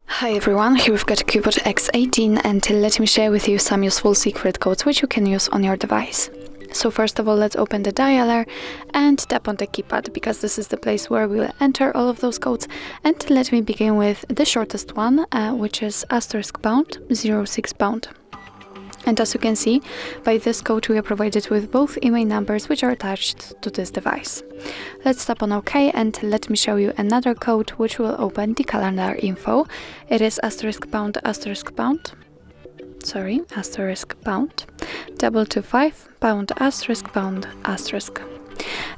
Hi everyone, here we've got CUBOT X18 and let me share with you some useful secret codes which you can use on your device. So first of all, let's open the dialer and tap on the keypad because this is the place where we will enter all of those codes. And let me begin with the shortest one, which is *pound 06 pound. And as you can see, by this code we are provided with both email numbers which are attached to this device. Let's tap on OK and let me show you another code which will open the calendar info. It is *pound *pound. Sorry, *pound 225 pound *pound *.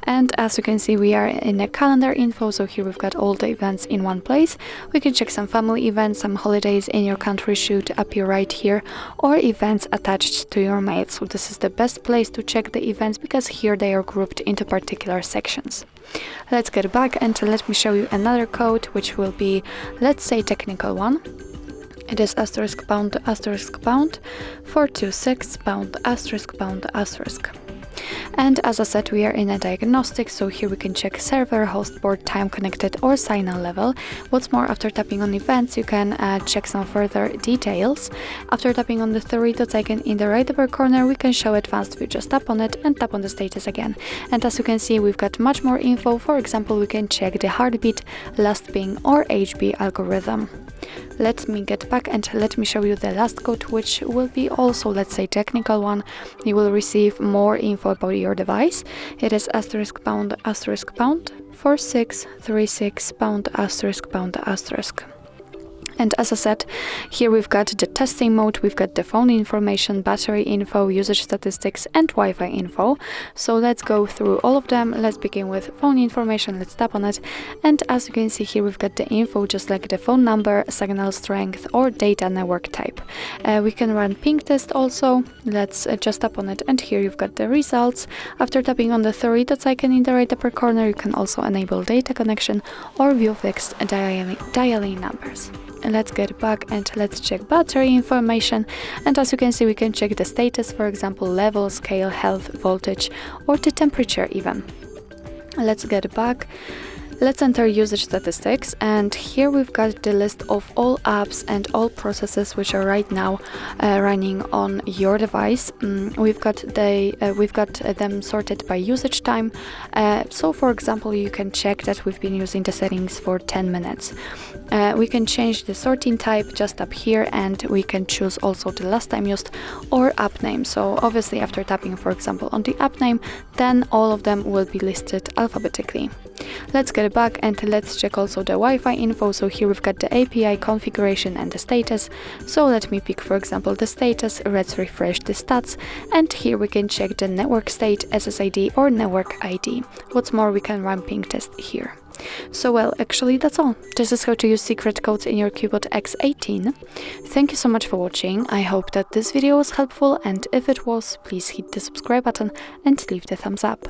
And as you can see, we are in a calendar info, so here we've got all the events in one place. We can check some family events, some holidays in your country should appear right here, or events attached to your mail. So this is the best place to check the events because here they are grouped into particular sections. Let's get back and let me show you another code, which will be, let's say, technical one. It is *pound *pound 426 pound *pound *. And as I said, we are in a diagnostic, so here we can check server, host port, time connected or signal level. What's more, after tapping on events, you can check some further details. After tapping on the three dots icon in the right upper corner, we can show advanced view. Just tap on it and tap on the status again. And as you can see, we've got much more info. For example, we can check the heartbeat, last ping or HB algorithm. Let me get back and let me show you the last code, which will be also, let's say, technical one. You will receive more info about your device. It is *pound *pound 4636 pound *pound *. And as I said, here we've got the testing mode, we've got the phone information, battery info, usage statistics and Wi-Fi info. So let's go through all of them. Let's begin with phone information. Let's tap on it. And as you can see here, we've got the info just like the phone number, signal strength or data network type. We can run ping test also. Let's just tap on it and here you've got the results. After tapping on the three dots icon in the right upper corner, you can also enable data connection or view fixed dialing numbers. Let's get back and let's check battery information. And as you can see, we can check the status, for example, level, scale, health, voltage, or the temperature even. Let's get back. Let's enter usage statistics, and here we've got the list of all apps and all processes which are right now running on your device. We've got them sorted by usage time. So for example, you can check that we've been using the settings for 10 minutes. We can change the sorting type just up here, and we can choose also the last time used or app name. So obviously after tapping, for example, on the app name, then all of them will be listed alphabetically. Let's get back and let's check also the Wi-Fi info. So here we've got the API configuration and the status. So let me pick, for example, the status. Let's refresh the stats, and here we can check the network state, SSID or network ID. What's more, we can run ping test here. So well, actually that's all. This is how to use secret codes in your CUBOT X18. Thank you so much for watching. I hope that this video was helpful, and if it was, please hit the subscribe button and leave the thumbs up.